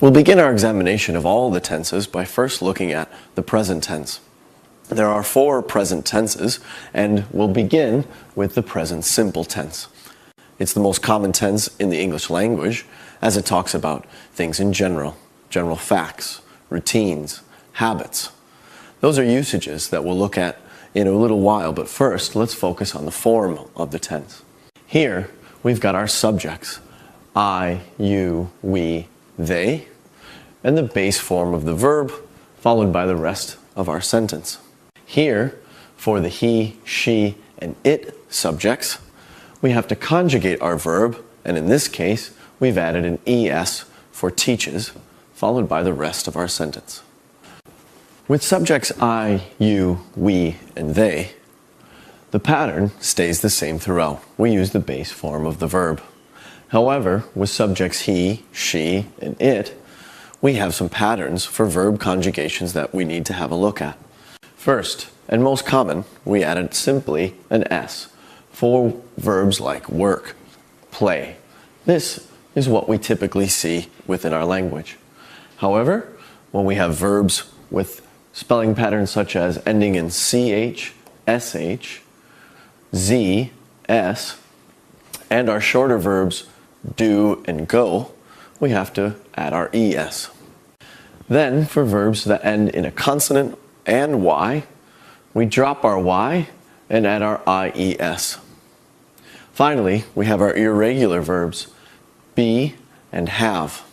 We'll begin our examination of all the tenses by first looking at the present tense. There are 4 present tenses, and we'll begin with the present simple tense. It's the most common tense in the English language, as it talks about things in general facts, routines, habits. Those are usages that we'll look at in a little while, but first let's focus on the form of the tense. Here we've got our subjects, I, you, we, they, and the base form of the verb, followed by the rest of our sentence. Here, for the he, she, and it subjects, we have to conjugate our verb, and in this case, we've added an es for teaches, followed by the rest of our sentence. With subjects I, you, we, and they, the pattern stays the same throughout. We use the base form of the verb. However, with subjects he, she, and it, we have some patterns for verb conjugations that we need to have a look at. First, and most common, we added simply an s for verbs like work, play. This is what we typically see within our language. However, when we have verbs with spelling patterns such as ending in ch, sh, z, s, and our shorter verbs do and go, we have to add our es. Then, for verbs that end in a consonant and y, we drop our y and add our ies. Finally, we have our irregular verbs be and have.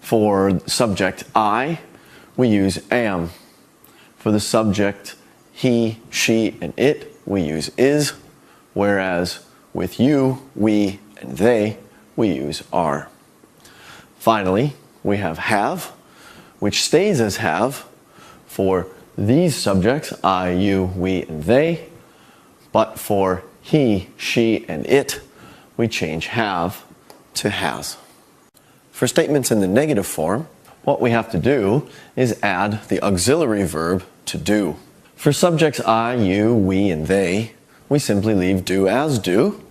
For subject I, we use am. For the subject he, she, and it, we use is, whereas with you, we, and they, we use are. Finally, we have, which stays as have for these subjects, I, you, we, and they, but for he, she, and it, we change have to has. For statements in the negative form, what we have to do is add the auxiliary verb to do. For subjects I, you, we, and they, we simply leave do as do,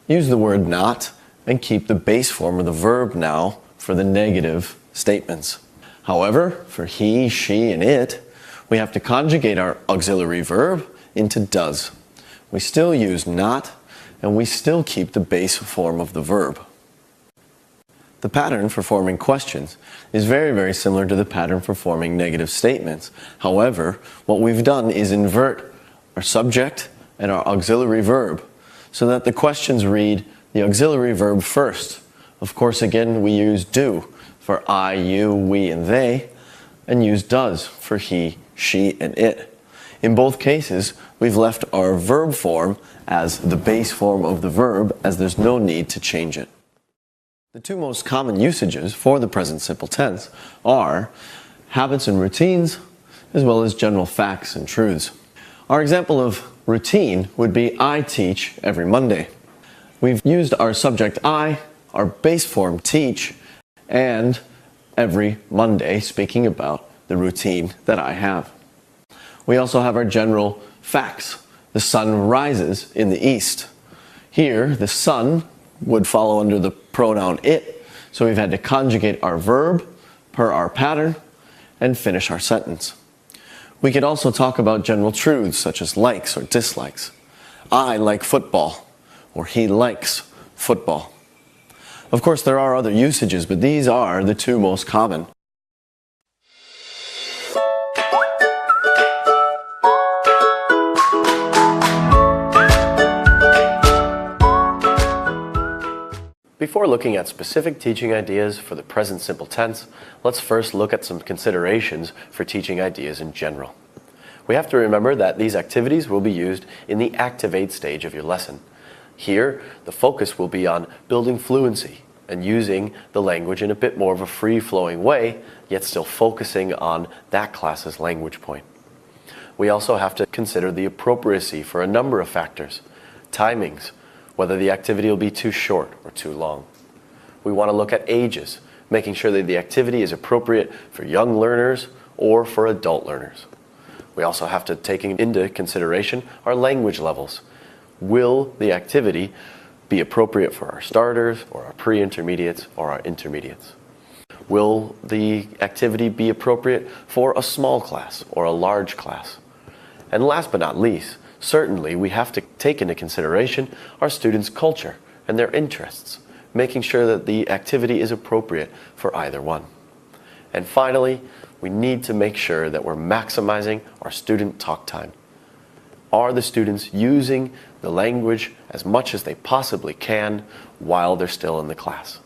use the word not, and keep the base form of the verb now for the negative statements. However, for he, she, and it, we have to conjugate our auxiliary verb into does. We still use not, and we still keep the base form of the verb. The pattern for forming questions is very, very similar to the pattern for forming negative statements. However, what we've done is invert our subject and our auxiliary verb so that the questions read the auxiliary verb first. Of course, again, we use do for I, you, we, and they, and use does for he, she, and it. In both cases, we've left our verb form as the base form of the verb, as there's no need to change it. The 2 most common usages for the present simple tense are habits and routines, as well as general facts and truths. Our example of routine would be I teach every Monday. We've used our subject I, our base form teach, and every Monday speaking about the routine that I have. We also have our general facts. The sun rises in the east. Here, the sun would follow under the pronoun it, so we've had to conjugate our verb per our pattern and finish our sentence. We could also talk about general truths such as likes or dislikes. I like football, or he likes football. Of course, there are other usages, but these are the 2 most common. Before looking at specific teaching ideas for the present simple tense, let's first look at some considerations for teaching ideas in general. We have to remember that these activities will be used in the activate stage of your lesson. Here, the focus will be on building fluency and using the language in a bit more of a free-flowing way, yet still focusing on that class's language point. We also have to consider the appropriacy for a number of factors. Timings, whether the activity will be too short or too long. We want to look at ages, making sure that the activity is appropriate for young learners or for adult learners. We also have to take into consideration our language levels. Will the activity be appropriate for our starters or our pre-intermediates or our intermediates? Will the activity be appropriate for a small class or a large class? And last but not least, certainly we have to take into consideration our students' culture and their interests, making sure that the activity is appropriate for either one. And finally, we need to make sure that we're maximizing our student talk time. Are the students using the language as much as they possibly can while they're still in the class?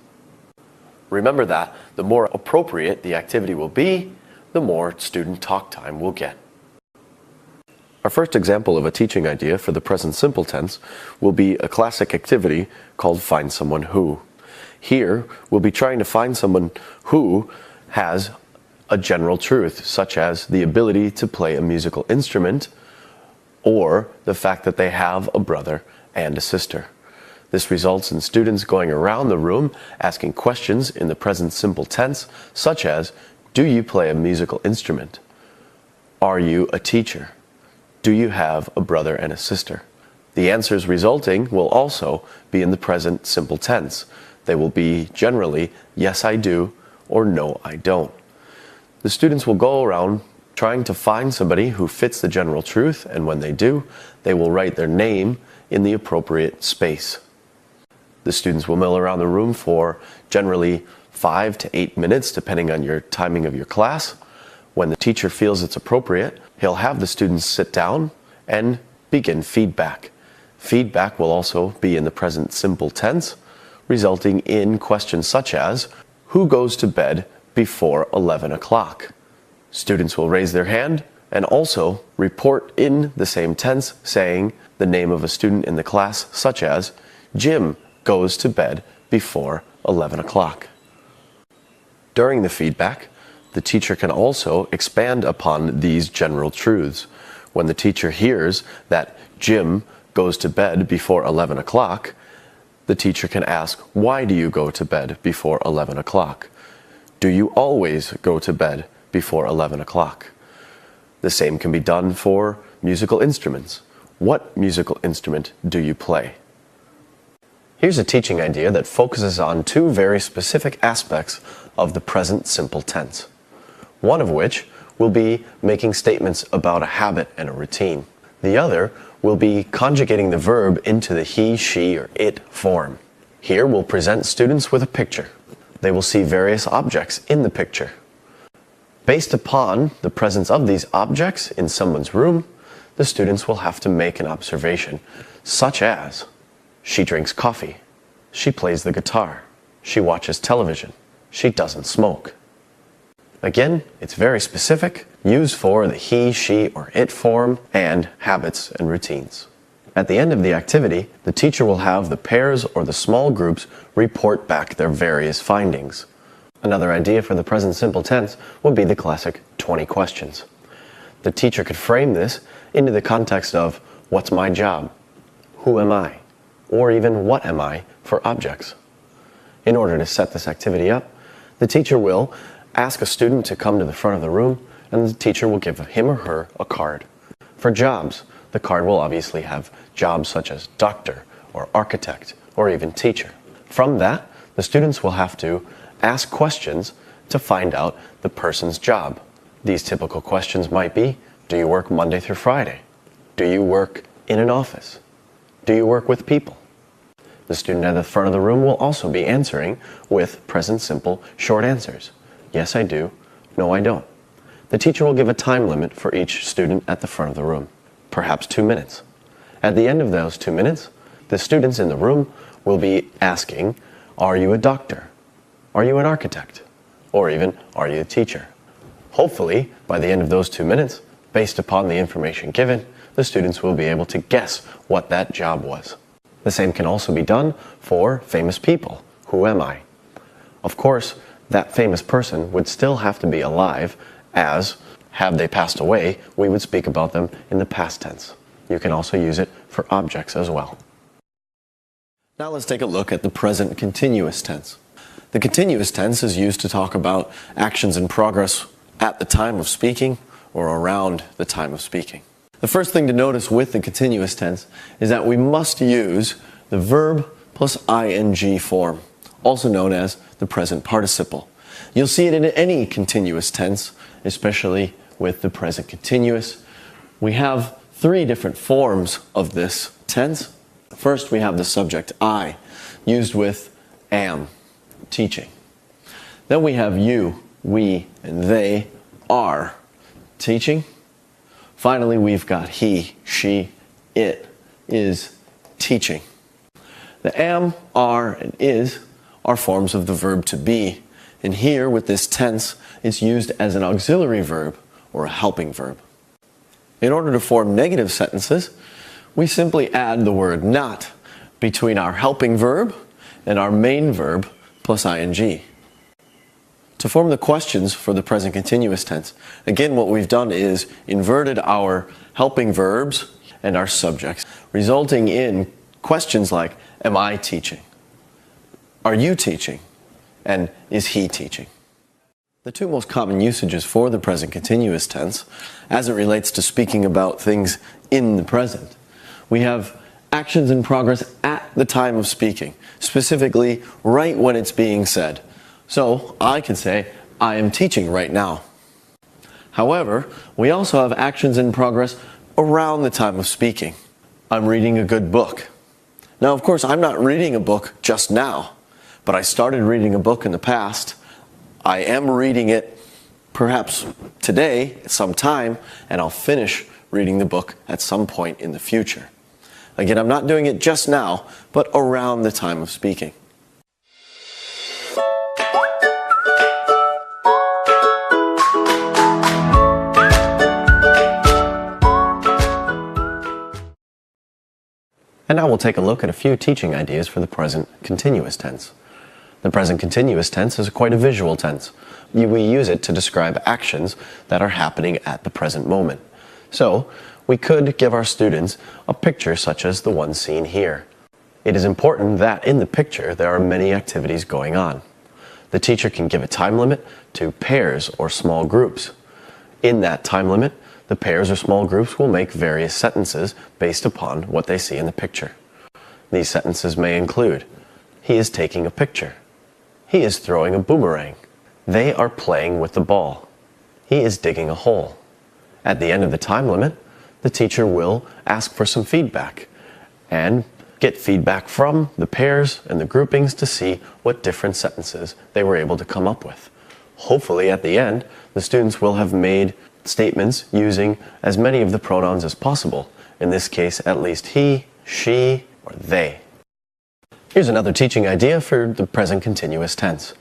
Remember that the more appropriate the activity will be, the more student talk time we'll get. Our first example of a teaching idea for the present simple tense will be a classic activity called Find Someone Who. Here, we'll be trying to find someone who has a general truth, such as the ability to play a musical instrument or the fact that they have a brother and a sister. This results in students going around the room asking questions in the present simple tense, such as, do you play a musical instrument? Are you a teacher? Do you have a brother and a sister? The answers resulting will also be in the present simple tense. They will be generally, yes I do, or no I don't. The students will go around trying to find somebody who fits the general truth, and when they do, they will write their name in the appropriate space. The students will mill around the room for generally 5 to 8 minutes, depending on your timing of your class. When the teacher feels it's appropriate, he'll have the students sit down and begin feedback. Feedback will also be in the present simple tense, resulting in questions such as, who goes to bed before 11 o'clock? Students will raise their hand and also report in the same tense, saying the name of a student in the class, such as, Jim goes to bed before 11 o'clock. During the feedback, the teacher can also expand upon these general truths. When the teacher hears that Jim goes to bed before 11 o'clock, the teacher can ask, why do you go to bed before 11 o'clock? Do you always go to bed before 11 o'clock? The same can be done for musical instruments. What musical instrument do you play? Here's a teaching idea that focuses on two very specific aspects of the present simple tense. One of which will be making statements about a habit and a routine. The other will be conjugating the verb into the he, she, or it form. Here we'll present students with a picture. They will see various objects in the picture. Based upon the presence of these objects in someone's room, the students will have to make an observation, such as, she drinks coffee, she plays the guitar, she watches television, she doesn't smoke. Again, it's very specific, used for the he, she, or it form, and habits and routines. At the end of the activity, the teacher will have the pairs or the small groups report back their various findings. Another idea for the present simple tense would be the classic 20 questions. The teacher could frame this into the context of, what's my job? Who am I? Or even what am I for objects? In order to set this activity up, the teacher will ask a student to come to the front of the room, and the teacher will give him or her a card. For jobs, the card will obviously have jobs such as doctor, or architect, or even teacher. From that, the students will have to ask questions to find out the person's job. These typical questions might be, do you work Monday through Friday? Do you work in an office? Do you work with people? The student at the front of the room will also be answering with present simple short answers. Yes, I do. No, I don't. The teacher will give a time limit for each student at the front of the room, perhaps 2 minutes. At the end of those 2 minutes, the students in the room will be asking, are you a doctor? Are you an architect? Or even, are you a teacher? Hopefully, by the end of those 2 minutes, based upon the information given, the students will be able to guess what that job was. The same can also be done for famous people. Who am I? Of course, that famous person would still have to be alive, as, have they passed away, we would speak about them in the past tense. You can also use it for objects as well. Now let's take a look at the present continuous tense. The continuous tense is used to talk about actions in progress at the time of speaking or around the time of speaking. The first thing to notice with the continuous tense is that we must use the verb plus ing form, also known as the present participle. You'll see it in any continuous tense, especially with the present continuous. We have three different forms of this tense. First, we have the subject I, used with am, teaching. Then we have you, we, and they are, teaching. Finally, we've got he, she, it is teaching. The am, are, and is are forms of the verb to be. And here, with this tense, it's used as an auxiliary verb or a helping verb. In order to form negative sentences, we simply add the word not between our helping verb and our main verb plus ing. To form the questions for the present continuous tense, again what we've done is inverted our helping verbs and our subjects, resulting in questions like, am I teaching? Are you teaching? And is he teaching? The two most common usages for the present continuous tense, as it relates to speaking about things in the present, we have actions in progress at the time of speaking, specifically right when it's being said. So I can say, I am teaching right now. However, we also have actions in progress around the time of speaking. I'm reading a good book. Now, of course, I'm not reading a book just now, but I started reading a book in the past. I am reading it perhaps today at some time, and I'll finish reading the book at some point in the future. Again, I'm not doing it just now, but around the time of speaking. And now we'll take a look at a few teaching ideas for the present continuous tense. The present continuous tense is quite a visual tense. We use it to describe actions that are happening at the present moment. So, we could give our students a picture such as the one seen here. It is important that in the picture there are many activities going on. The teacher can give a time limit to pairs or small groups. In that time limit, the pairs or small groups will make various sentences based upon what they see in the picture. These sentences may include, he is taking a picture. He is throwing a boomerang. They are playing with the ball. He is digging a hole. At the end of the time limit, the teacher will ask for some feedback and get feedback from the pairs and the groupings to see what different sentences they were able to come up with. Hopefully at the end, the students will have made statements using as many of the pronouns as possible. In this case, at least he, she, or they. Here's another teaching idea for the present continuous tense.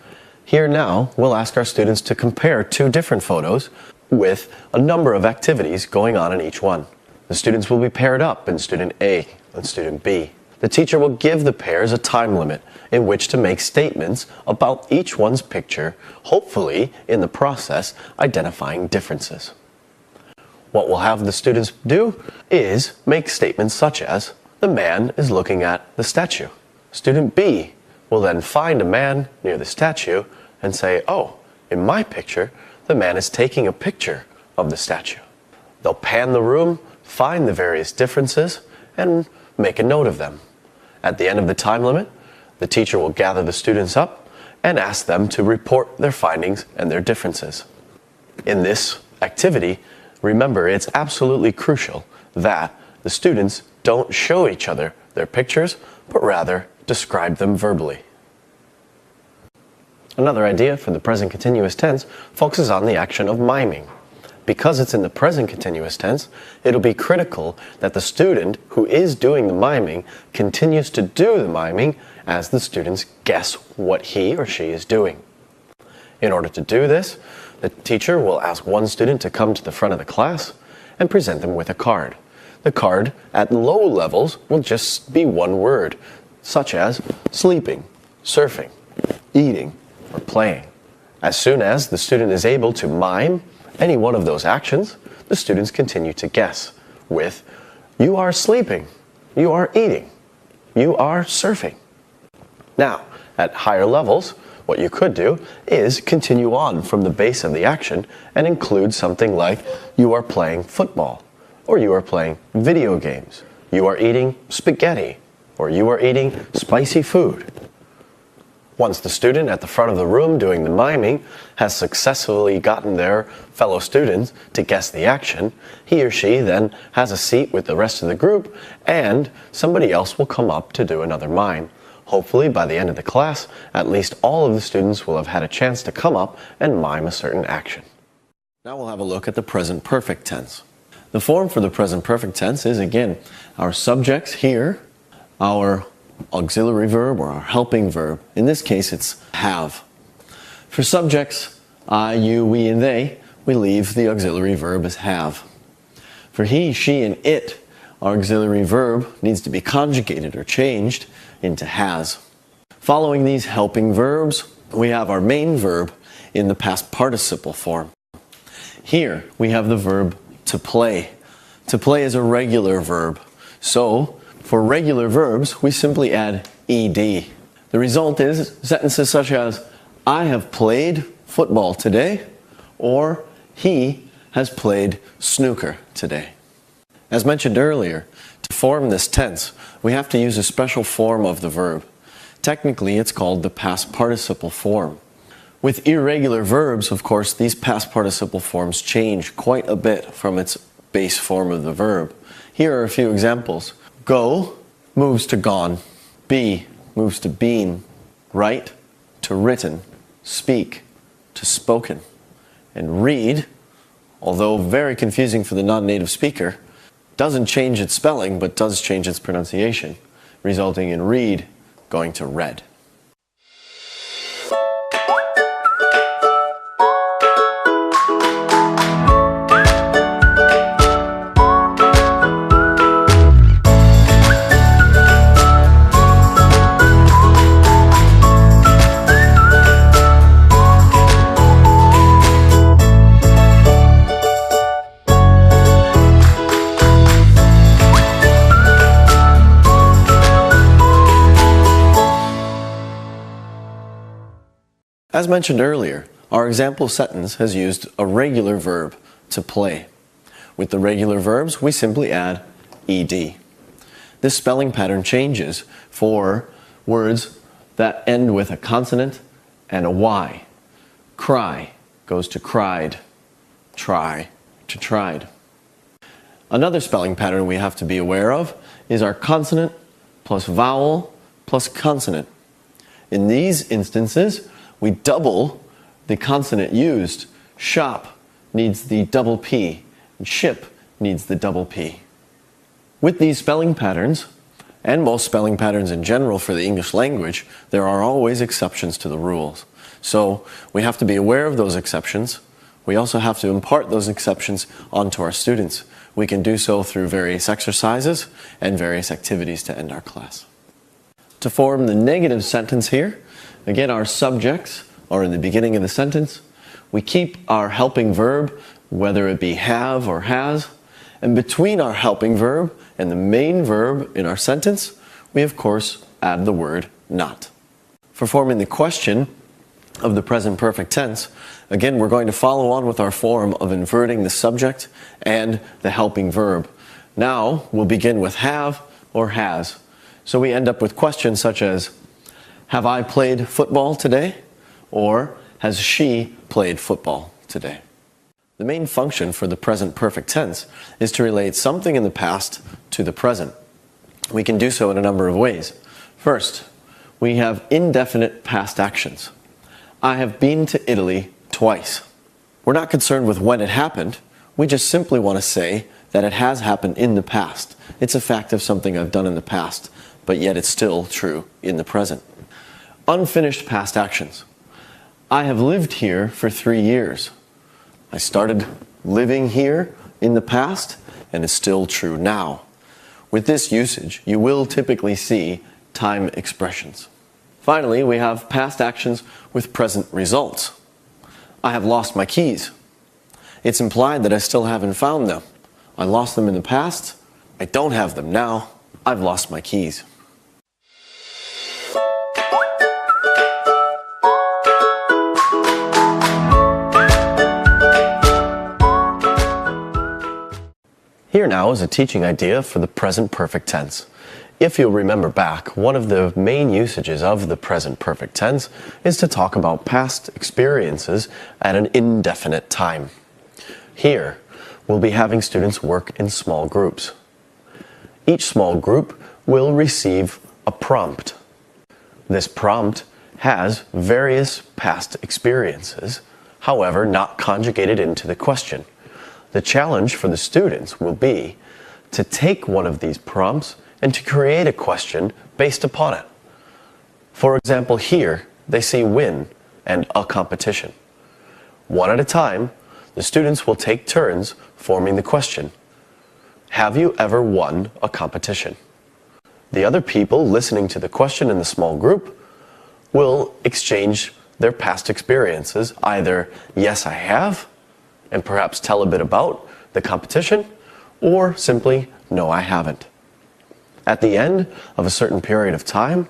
Here now, we'll ask our students to compare two different photos with a number of activities going on in each one. The students will be paired up in student A and student B. The teacher will give the pairs a time limit in which to make statements about each one's picture, hopefully in the process identifying differences. What we'll have the students do is make statements such as, the man is looking at the statue. Student B will then find a man near the statue and say, oh, in my picture, the man is taking a picture of the statue. They'll pan the room, find the various differences, and make a note of them. At the end of the time limit, the teacher will gather the students up and ask them to report their findings and their differences. In this activity, remember it's absolutely crucial that the students don't show each other their pictures, but rather describe them verbally. Another idea for the present continuous tense focuses on the action of miming. Because it's in the present continuous tense, it'll be critical that the student who is doing the miming continues to do the miming as the students guess what he or she is doing. In order to do this, the teacher will ask one student to come to the front of the class and present them with a card. The card at low levels will just be one word, such as sleeping, surfing, eating, or playing. As soon as the student is able to mime any one of those actions, the students continue to guess with, you are sleeping, you are eating, you are surfing. Now, at higher levels, what you could do is continue on from the base of the action and include something like, you are playing football, or you are playing video games, you are eating spaghetti, or you are eating spicy food. Once the student at the front of the room doing the miming has successfully gotten their fellow students to guess the action, he or she then has a seat with the rest of the group, and somebody else will come up to do another mime. Hopefully, by the end of the class, at least all of the students will have had a chance to come up and mime a certain action. Now we'll have a look at the present perfect tense. The form for the present perfect tense is, again, our subjects here, our auxiliary verb or our helping verb. In this case, it's have. For subjects, I, you, we, and they, we leave the auxiliary verb as have. For he, she, and it, our auxiliary verb needs to be conjugated or changed into has. Following these helping verbs, we have our main verb in the past participle form. Here, we have the verb to play. To play is a regular verb. So, for regular verbs, we simply add ed. The result is sentences such as, I have played football today, or he has played snooker today. As mentioned earlier, to form this tense, we have to use a special form of the verb. Technically, it's called the past participle form. With irregular verbs, of course, these past participle forms change quite a bit from its base form of the verb. Here are a few examples. Go moves to gone. Be moves to been. Write to written. Speak to spoken. And read, although very confusing for the non-native speaker, doesn't change its spelling but does change its pronunciation, resulting in read going to read. As mentioned earlier, our example sentence has used a regular verb, to play. With the regular verbs, we simply add ed. This spelling pattern changes for words that end with a consonant and a y. Cry goes to cried. Try to tried. Another spelling pattern we have to be aware of is our consonant plus vowel plus consonant. In these instances, we double the consonant used. Shop needs the double P, and ship needs the double P. With these spelling patterns, and most spelling patterns in general for the English language, there are always exceptions to the rules. So we have to be aware of those exceptions. We also have to impart those exceptions onto our students. We can do so through various exercises and various activities to end our class. To form the negative sentence here, again, our subjects are in the beginning of the sentence. We keep our helping verb, whether it be have or has, and between our helping verb and the main verb in our sentence, we of course add the word not. For forming the question of the present perfect tense, again, we're going to follow on with our form of inverting the subject and the helping verb. Now, we'll begin with have or has. So we end up with questions such as, have I played football today? Or, has she played football today? The main function for the present perfect tense is to relate something in the past to the present. We can do so in a number of ways. First, we have indefinite past actions. I have been to Italy twice. We're not concerned with when it happened. We just simply want to say that it has happened in the past. It's a fact of something I've done in the past, but yet it's still true in the present. Unfinished past actions. I have lived here for 3 years. I started living here in the past, and it's still true now. With this usage, you will typically see time expressions. Finally, we have past actions with present results. I have lost my keys. It's implied that I still haven't found them. I lost them in the past. I don't have them now. I've lost my keys. Here now is a teaching idea for the present perfect tense. If you'll remember back, one of the main usages of the present perfect tense is to talk about past experiences at an indefinite time. Here, we'll be having students work in small groups. Each small group will receive a prompt. This prompt has various past experiences, however, not conjugated into the question. The challenge for the students will be to take one of these prompts and to create a question based upon it. For example, here they see win and a competition. One at a time, the students will take turns forming the question. Have you ever won a competition? The other people listening to the question in the small group will exchange their past experiences, either yes I have, and perhaps tell a bit about the competition, or simply no I haven't. At the end of a certain period of time,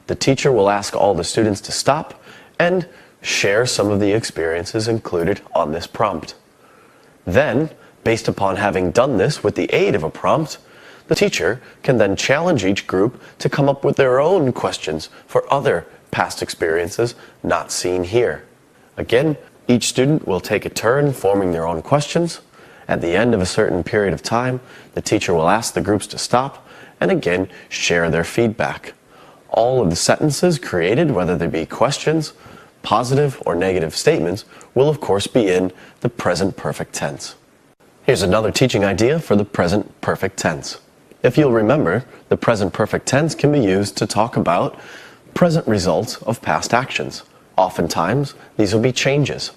the teacher will ask all the students to stop and share some of the experiences included on this prompt. Then, based upon having done this with the aid of a prompt, the teacher can then challenge each group to come up with their own questions for other past experiences not seen here. Again, each student will take a turn forming their own questions. At the end of a certain period of time, the teacher will ask the groups to stop and again share their feedback. All of the sentences created, whether they be questions, positive or negative statements, will of course be in the present perfect tense. Here's another teaching idea for the present perfect tense. If you'll remember, the present perfect tense can be used to talk about present results of past actions. Oftentimes, these will be changes.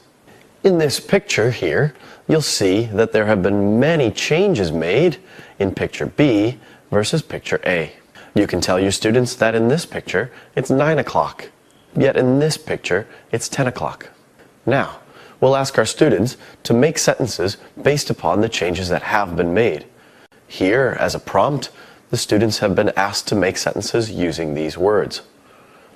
In this picture here, you'll see that there have been many changes made in picture B versus picture A. You can tell your students that in this picture, it's 9 o'clock, yet in this picture, it's 10 o'clock. Now, we'll ask our students to make sentences based upon the changes that have been made. Here, as a prompt, the students have been asked to make sentences using these words.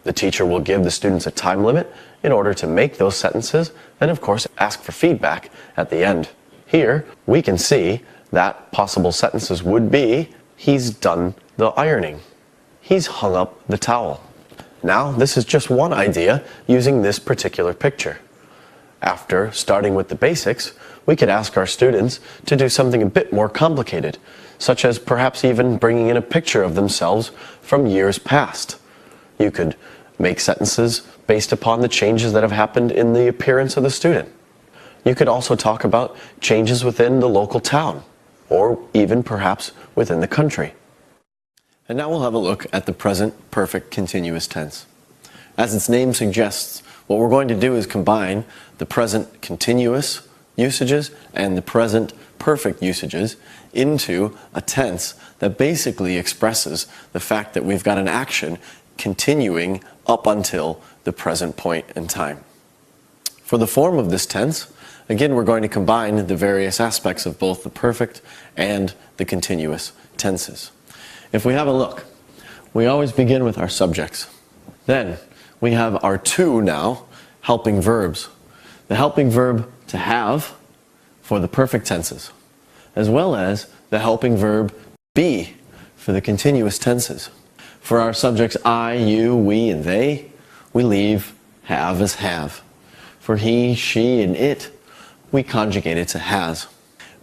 The teacher will give the students a time limit in order to make those sentences and of course ask for feedback at the end. Here, we can see that possible sentences would be, he's done the ironing. He's hung up the towel. Now, this is just one idea using this particular picture. After starting with the basics, we could ask our students to do something a bit more complicated, such as perhaps even bringing in a picture of themselves from years past. You could make sentences based upon the changes that have happened in the appearance of the student. You could also talk about changes within the local town, or even perhaps within the country. And now we'll have a look at the present perfect continuous tense. As its name suggests, what we're going to do is combine the present continuous usages and the present perfect usages into a tense that basically expresses the fact that we've got an action continuing up until the present point in time. For the form of this tense, again, we're going to combine the various aspects of both the perfect and the continuous tenses. If we have a look, we always begin with our subjects. Then we have our two now helping verbs. The helping verb to have for the perfect tenses, as well as the helping verb be for the continuous tenses. For our subjects I, you, we, and they, we leave have as have. For he, she, and it, we conjugate it to has.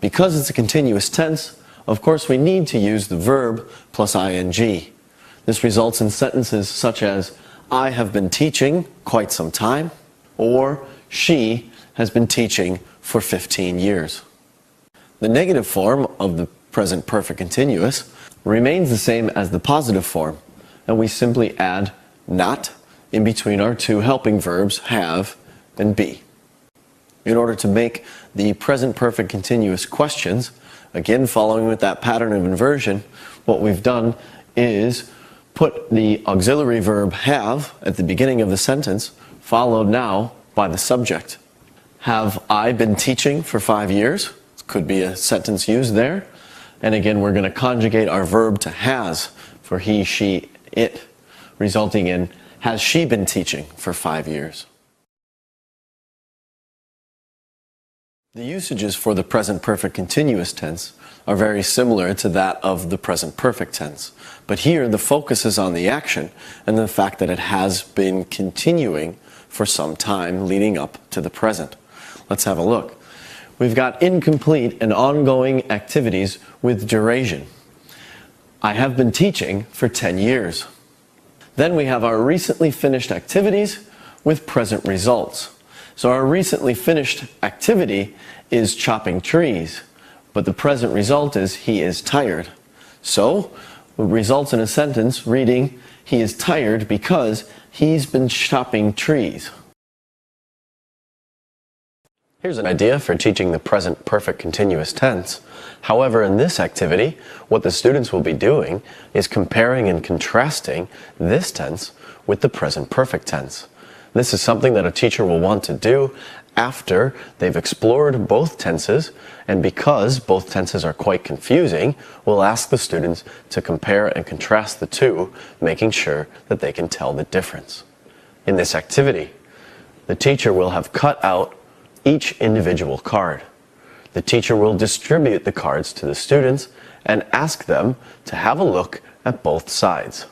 Because it's a continuous tense, of course we need to use the verb plus ing. This results in sentences such as, I have been teaching quite some time, or she has been teaching for 15 years. The negative form of the present perfect continuous remains the same as the positive form, and we simply add not in between our two helping verbs have and be. In order to make the present perfect continuous questions, again following with that pattern of inversion, what we've done is put the auxiliary verb have at the beginning of the sentence, followed now by the subject. Have I been teaching for 5 years? Could be a sentence used there. And again, we're going to conjugate our verb to has for he, she, it, resulting in has she been teaching for 5 years? The usages for the present perfect continuous tense are very similar to that of the present perfect tense. But here the focus is on the action and the fact that it has been continuing for some time leading up to the present. Let's have a look. We've got incomplete and ongoing activities with duration. I have been teaching for 10 years. Then we have our recently finished activities with present results. So our recently finished activity is chopping trees, but the present result is he is tired. So it results in a sentence reading, he is tired because he's been chopping trees. Here's an idea for teaching the present perfect continuous tense. However, in this activity, what the students will be doing is comparing and contrasting this tense with the present perfect tense. This is something that a teacher will want to do after they've explored both tenses, and because both tenses are quite confusing, we'll ask the students to compare and contrast the two, making sure that they can tell the difference. In this activity, the teacher will have cut out each individual card. The teacher will distribute the cards to the students and ask them to have a look at both sides.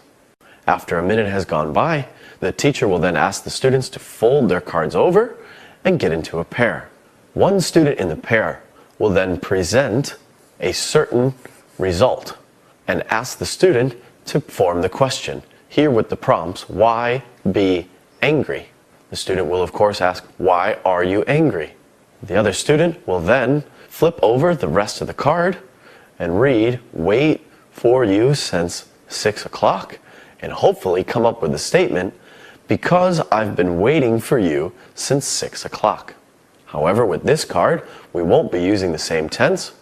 After a minute has gone by, the teacher will then ask the students to fold their cards over and get into a pair. One student in the pair will then present a certain result and ask the student to form the question, here with the prompts, why be angry? The student will of course ask, why are you angry? The other student will then flip over the rest of the card and read, wait for you since 6 o'clock, and hopefully come up with a statement, because I've been waiting for you since 6 o'clock. However, with this card, we won't be using the same tense.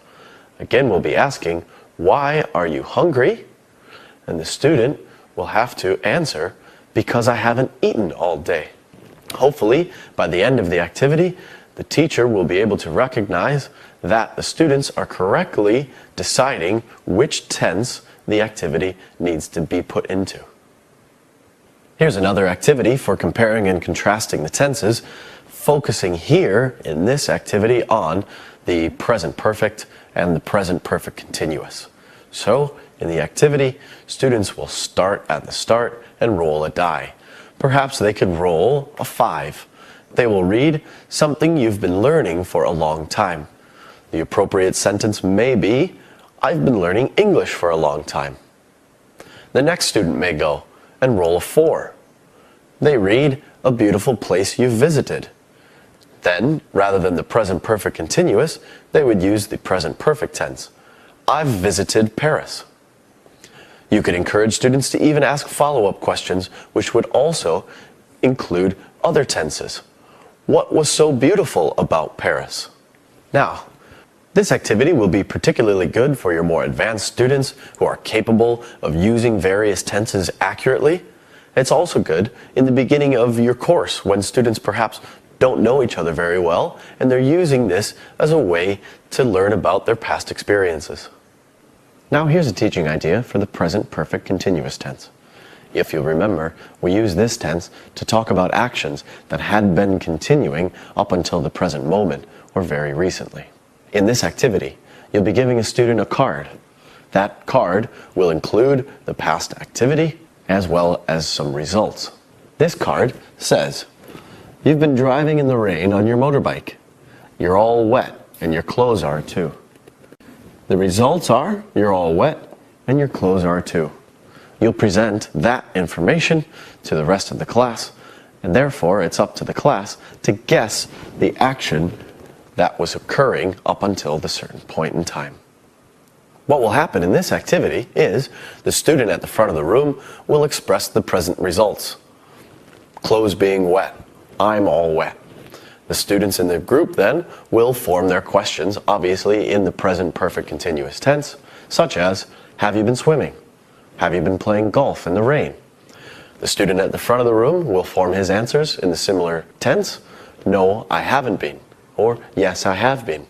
Again, we'll be asking, why are you hungry? And the student will have to answer, because I haven't eaten all day. Hopefully, by the end of the activity, the teacher will be able to recognize that the students are correctly deciding which tense the activity needs to be put into. Here's another activity for comparing and contrasting the tenses, focusing here in this activity on the present perfect and the present perfect continuous. So, in the activity, students will start at the start and roll a die. Perhaps they could roll a 5. They will read something you've been learning for a long time. The appropriate sentence may be, I've been learning English for a long time. The next student may go and roll a 4. They read a beautiful place you've visited. Then, rather than the present perfect continuous, they would use the present perfect tense. I've visited Paris. You could encourage students to even ask follow-up questions, which would also include other tenses. What was so beautiful about Paris? Now, this activity will be particularly good for your more advanced students who are capable of using various tenses accurately. It's also good in the beginning of your course when students perhaps don't know each other very well and they're using this as a way to learn about their past experiences. Now here's a teaching idea for the present perfect continuous tense. If you'll remember, we use this tense to talk about actions that had been continuing up until the present moment or very recently. In this activity, you'll be giving a student a card. That card will include the past activity as well as some results. This card says, you've been driving in the rain on your motorbike. You're all wet and your clothes are too. The results are, you're all wet and your clothes are too. You'll present that information to the rest of the class, and therefore it's up to the class to guess the action that was occurring up until the certain point in time. What will happen in this activity is the student at the front of the room will express the present results. Clothes being wet, I'm all wet. The students in the group then will form their questions, obviously in the present perfect continuous tense, such as, have you been swimming? Have you been playing golf in the rain? The student at the front of the room will form his answers in the similar tense, no, I haven't been, or yes, I have been.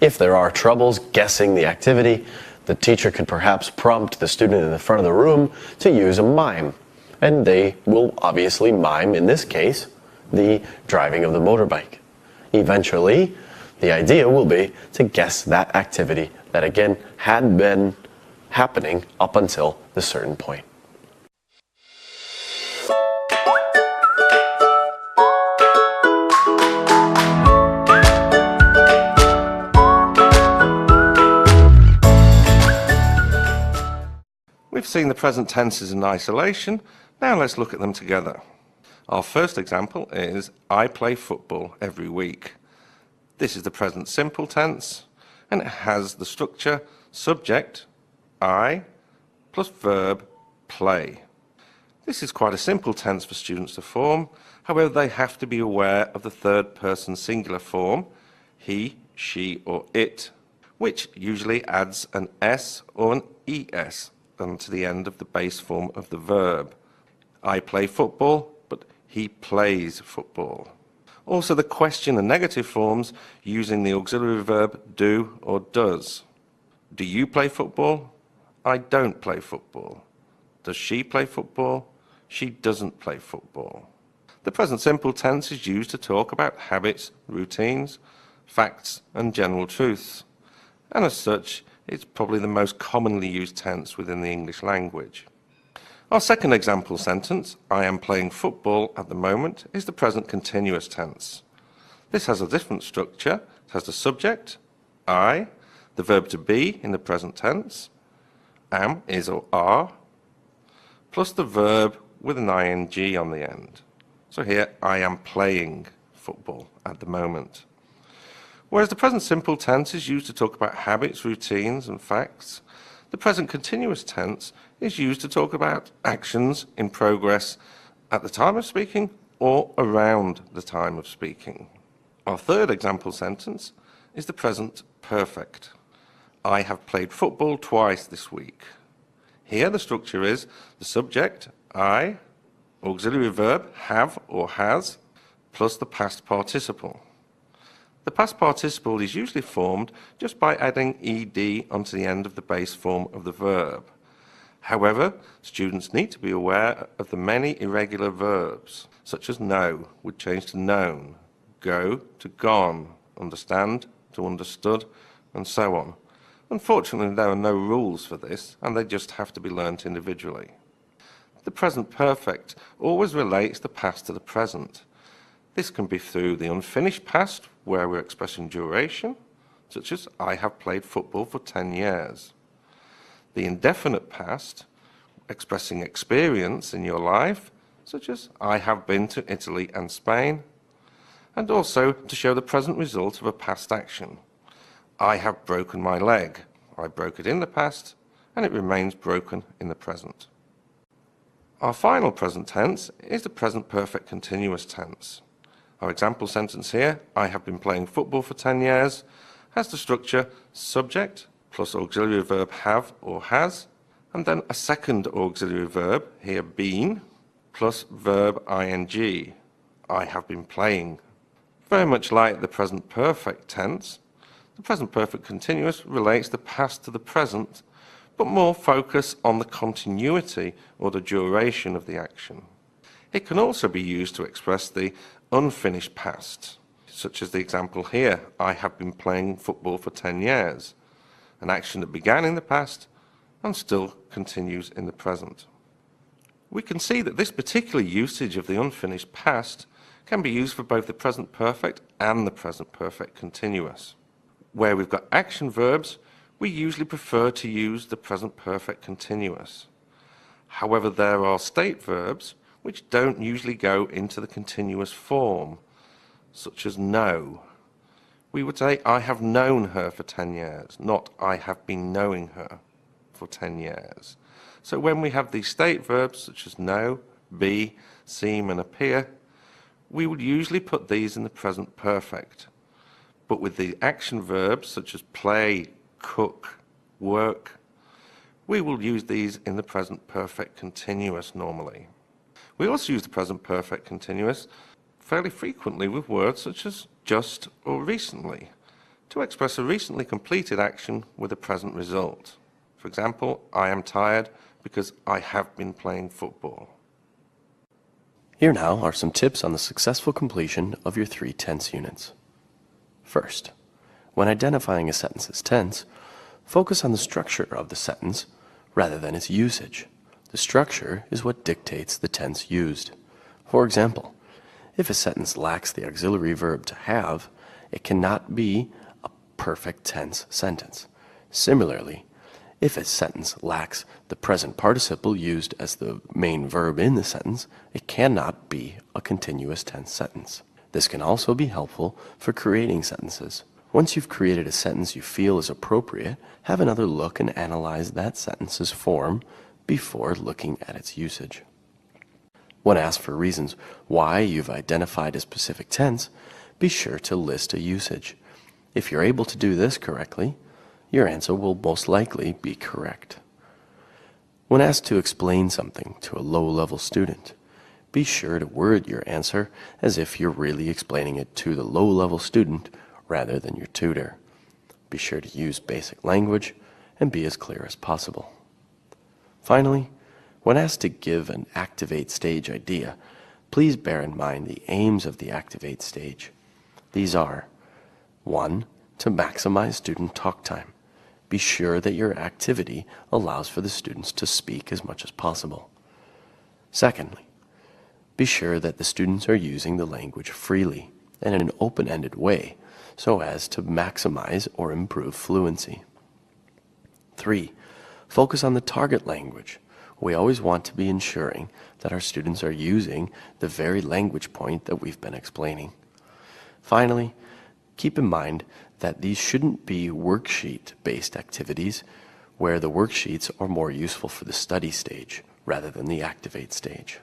If there are troubles guessing the activity, the teacher could perhaps prompt the student in the front of the room to use a mime, and they will obviously mime, in this case, the driving of the motorbike. Eventually, The idea will be to guess that activity that again had been happening up until the certain point. We've seen the present tenses in isolation. Now let's look at them together. Our first example is I play football every week. This is the present simple tense, and it has the structure subject, I, plus verb, play. This is quite a simple tense for students to form. However, they have to be aware of the third person singular form, he, she, or it, which usually adds an S or an ES to the end of the base form of the verb. I play football, but he plays football. Also, the question and negative forms using the auxiliary verb do or does. Do you play football? I don't play football. Does she play football? She doesn't play football. The present simple tense is used to talk about habits, routines, facts, and general truths. And as such, it's probably the most commonly used tense within the English language. Our second example sentence, I am playing football at the moment, is the present continuous tense. This has a different structure. It has the subject, I, the verb to be in the present tense, am, is, or are, plus the verb with an ing on the end. So here, I am playing football at the moment. Whereas the present simple tense is used to talk about habits, routines, and facts, the present continuous tense is used to talk about actions in progress at the time of speaking or around the time of speaking. Our third example sentence is the present perfect. I have played football twice this week. Here the structure is the subject, I, auxiliary verb, have or has, plus the past participle. The past participle is usually formed just by adding ed onto the end of the base form of the verb. However, students need to be aware of the many irregular verbs, such as know would change to known, go to gone, understand to understood, and so on. Unfortunately, there are no rules for this, and they just have to be learnt individually. The present perfect always relates the past to the present. This can be through the unfinished past, where we're expressing duration, such as I have played football for 10 years. The indefinite past, expressing experience in your life, such as I have been to Italy and Spain, and also to show the present result of a past action. I have broken my leg. I broke it in the past, and it remains broken in the present. Our final present tense is the present perfect continuous tense. Our example sentence here, I have been playing football for 10 years, has the structure subject plus auxiliary verb have or has, and then a second auxiliary verb, here been, plus verb ing. I have been playing. Very much like the present perfect tense, the present perfect continuous relates the past to the present, but more focus on the continuity or the duration of the action. It can also be used to express the unfinished past, such as the example here, I have been playing football for 10 years, an action that began in the past and still continues in the present. We can see that this particular usage of the unfinished past can be used for both the present perfect and the present perfect continuous. Where we've got action verbs, we usually prefer to use the present perfect continuous. However, there are state verbs which don't usually go into the continuous form, such as know. We would say, I have known her for 10 years, not I have been knowing her for 10 years. So when we have these state verbs, such as know, be, seem, and appear, we would usually put these in the present perfect. But with the action verbs, such as play, cook, work, we will use these in the present perfect continuous normally. We also use the present perfect continuous fairly frequently with words such as just or recently to express a recently completed action with a present result. For example, I am tired because I have been playing football. Here now are some tips on the successful completion of your 3 tense units. First, When identifying a sentence's tense, focus on the structure of the sentence rather than its usage. The structure is what dictates the tense used. For example, if a sentence lacks the auxiliary verb to have, it cannot be a perfect tense sentence. Similarly, if a sentence lacks the present participle used as the main verb in the sentence, it cannot be a continuous tense sentence. This can also be helpful for creating sentences. Once you've created a sentence you feel is appropriate, have another look and analyze that sentence's form before looking at its usage. When asked for reasons why you've identified a specific tense, be sure to list a usage. If you're able to do this correctly, your answer will most likely be correct. When asked to explain something to a low-level student, be sure to word your answer as if you're really explaining it to the low-level student rather than your tutor. Be sure to use basic language and be as clear as possible. Finally, when asked to give an activate stage idea, please bear in mind the aims of the activate stage. These are: 1. To maximize student talk time. Be sure that your activity allows for the students to speak as much as possible. Secondly, be sure that the students are using the language freely and in an open-ended way so as to maximize or improve fluency. 3. Focus on the target language. We always want to be ensuring that our students are using the very language point that we've been explaining. Finally, keep in mind that these shouldn't be worksheet-based activities where the worksheets are more useful for the study stage rather than the activate stage.